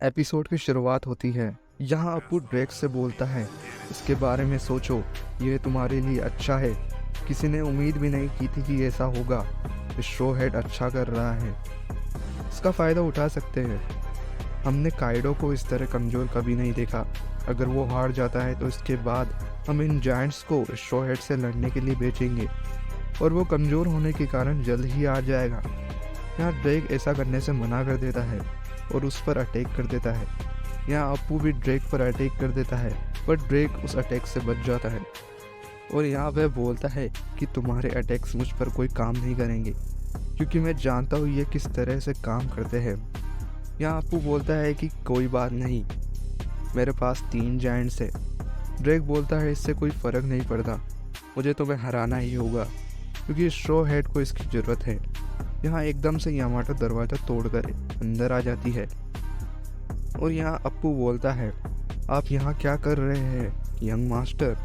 Episode की शुरुआत होती है। यहाँ अप्पू ड्रेक से बोलता है, इसके बारे में सोचो, ये तुम्हारे लिए अच्छा है। किसी ने उम्मीद भी नहीं की थी कि ऐसा होगा। इस शो हेड अच्छा कर रहा है, इसका फ़ायदा उठा सकते हैं। हमने काइडो को इस तरह कमज़ोर कभी नहीं देखा। अगर वो हार जाता है तो इसके बाद हम इन जायंट्स को इस शो हेड से लड़ने के लिए भेजेंगे और वो कमज़ोर होने के कारण जल्द ही आ जाएगा। यहाँ ड्रेक ऐसा करने से मना कर देता है और उस पर अटैक कर देता है। यहाँ अप्पू भी ड्रेक पर अटैक कर देता है, पर ड्रेक उस अटैक से बच जाता है और यहाँ वह बोलता है कि तुम्हारे अटैक्स मुझ पर कोई काम नहीं करेंगे, क्योंकि मैं जानता हूँ ये किस तरह से काम करते हैं। यहाँ अप्पू बोलता है कि कोई बात नहीं, मेरे पास 3 जायंट्स है। ड्रेक बोलता है इससे कोई फ़र्क नहीं पड़ता, मुझे तुम्हें हराना ही होगा, क्योंकि इस शो हेड को इसकी ज़रूरत है। यहाँ एकदम से यामाटो दरवाज़ा तोड़कर अंदर आ जाती है और यहाँ अप्पू बोलता है, आप यहाँ क्या कर रहे हैं यंग मास्टर।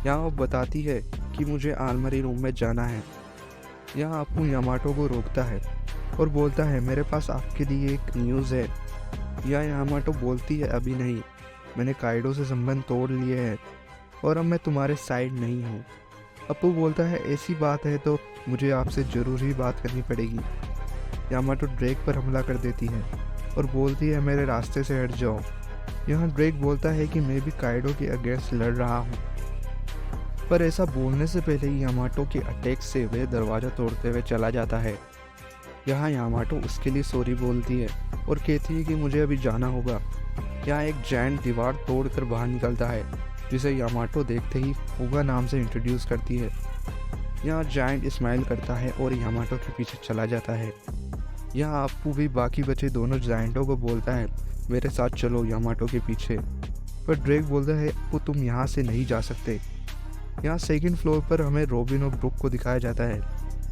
यहाँ वो बताती है कि मुझे आलमारी रूम में जाना है। यहाँ अप्पू यामाटो को रोकता है और बोलता है, मेरे पास आपके लिए एक न्यूज़ है। यहाँ यामाटो बोलती है, अभी नहीं, मैंने काइडो से संबंध तोड़ लिए हैं और अब मैं तुम्हारे साइड नहीं हूँ। अप्पू बोलता है, ऐसी बात है तो मुझे आपसे ज़रूर ही बात करनी पड़ेगी। यामाटो ड्रेक पर हमला कर देती है और बोलती है, मेरे रास्ते से हट जाओ। यहाँ ड्रेक बोलता है कि मैं भी काइडो के अगेंस्ट लड़ रहा हूँ, पर ऐसा बोलने से पहले ही यामाटो के अटैक से वह दरवाज़ा तोड़ते हुए चला जाता है। यहाँ यामाटो उसके लिए सॉरी बोलती है और कहती है कि मुझे अभी जाना होगा। यहाँ एक जायंट दीवार तोड़कर बाहर निकलता है, जिसे यामाटो देखते ही फूगा नाम से इंट्रोड्यूस करती है। यहाँ जायंट स्माइल करता है और यामाटो के पीछे चला जाता है। यहाँ अप्पू भी बाकी बचे दोनों जायंटों को बोलता है, मेरे साथ चलो यामाटो के पीछे, पर ड्रेक बोलता है, अप्पू तुम यहाँ से नहीं जा सकते। यहाँ सेकंड फ्लोर पर हमें रॉबिन और ब्रुक को दिखाया जाता है,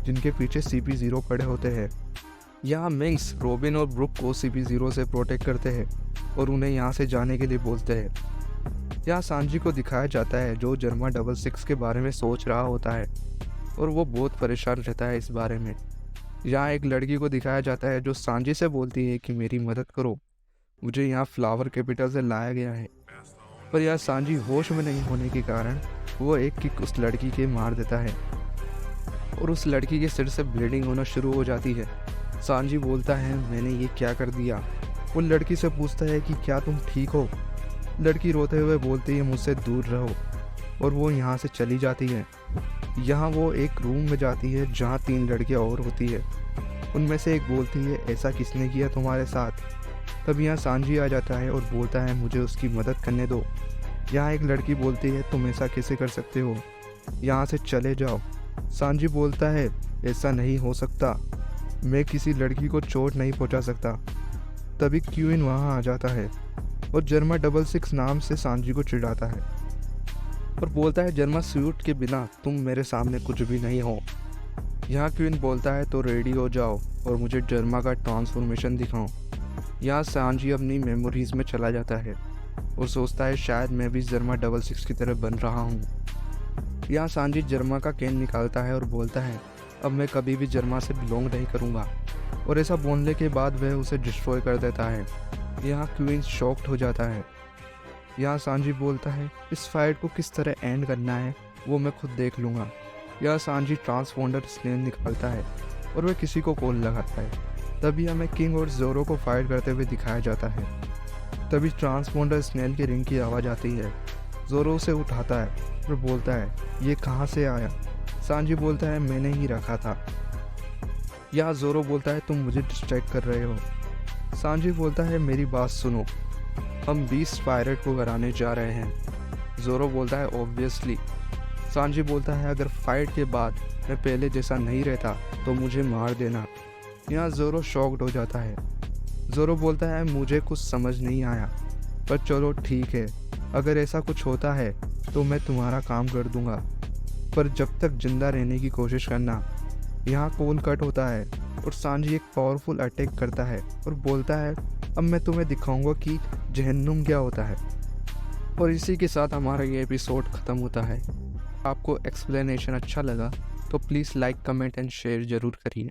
जिनके पीछे CP0 खड़े होते हैं। यहाँ मिंग्स रॉबिन और ब्रुक को CP0 से प्रोटेक्ट करते हैं और उन्हें यहाँ से जाने के लिए बोलते हैं। यहाँ सांजी को दिखाया जाता है, जो जर्मा 66 के बारे में सोच रहा होता है और वो बहुत परेशान रहता है इस बारे में। यहाँ एक लड़की को दिखाया जाता है जो सांजी से बोलती है कि मेरी मदद करो, मुझे यहाँ फ्लावर कैपिटल से लाया गया है। पर यहाँ सांजी होश में नहीं होने के कारण वो एक किक उस लड़की के मार देता है और उस लड़की के सिर से ब्लीडिंग होना शुरू हो जाती है। सांजी बोलता है, मैंने ये क्या कर दिया। वो लड़की से पूछता है कि क्या तुम ठीक हो। लड़की रोते हुए बोलती है, मुझसे दूर रहो, और वो यहाँ से चली जाती है। यहाँ वो एक रूम में जाती है जहाँ 3 लड़कियाँ और होती है। उनमें से एक बोलती है, ऐसा किसने किया तुम्हारे साथ। तब यहाँ सांजी आ जाता है और बोलता है, मुझे उसकी मदद करने दो। यहाँ एक लड़की बोलती है, तुम ऐसा कैसे कर सकते हो, यहाँ से चले जाओ। सांजी बोलता है, ऐसा नहीं हो सकता, मैं किसी लड़की को चोट नहीं पहुँचा सकता। तभी क्यूइन वहाँ आ जाता है और जर्मा 66 नाम से सांजी को चिढ़ाता है और बोलता है, जर्मा सूट के बिना तुम मेरे सामने कुछ भी नहीं हो। यहाँ क्वीन बोलता है, तो रेडी हो जाओ और मुझे जर्मा का ट्रांसफॉर्मेशन दिखाओ। यहाँ सांजी अपनी मेमोरीज में चला जाता है और सोचता है, शायद मैं भी जर्मा 66 की तरह बन रहा हूँ। यहाँ सांजी जर्मा का कैन निकालता है और बोलता है, अब मैं कभी भी जर्मा से बिलोंग नहीं करूँगा, और ऐसा बोलने के बाद वह उसे डिस्ट्रॉय कर देता है। यहाँ क्वीन शॉक्ड हो जाता है। यहाँ सांजी बोलता है, इस फाइट को किस तरह एंड करना है वो मैं खुद देख लूँगा। यहाँ सांजी ट्रांसफॉन्डर स्नेल निकालता है और वह किसी को कॉल लगाता है। तभी हमें किंग और जोरो को फाइट करते हुए दिखाया जाता है। तभी ट्रांसफॉन्डर स्नेल की रिंग की आवाज़ आती है। जोरो उसे उठाता है और बोलता है, ये कहाँ से आया। सांजी बोलता है, मैंने ही रखा था। यहाँ जोरो बोलता है, तुम मुझे डिस्ट्रैक्ट कर रहे हो। सांजी बोलता है, मेरी बात सुनो, हम 20 पायरेट को हराने जा रहे हैं। जोरो बोलता है, ऑब्वियसली। सांजी बोलता है, अगर फाइट के बाद मैं पहले जैसा नहीं रहता तो मुझे मार देना। यहाँ जोरो शॉक्ड हो जाता है। जोरो बोलता है, मुझे कुछ समझ नहीं आया, पर चलो ठीक है, अगर ऐसा कुछ होता है तो मैं तुम्हारा काम कर दूंगा, पर जब तक जिंदा रहने की कोशिश करना। यहाँ कॉल कट होता है और सांजी एक पावरफुल अटैक करता है और बोलता है, अब मैं तुम्हें दिखाऊंगा कि जहन्नुम क्या होता है। और इसी के साथ हमारा ये एपिसोड ख़त्म होता है। आपको एक्सप्लेनेशन अच्छा लगा तो please like, comment and share ज़रूर करिए।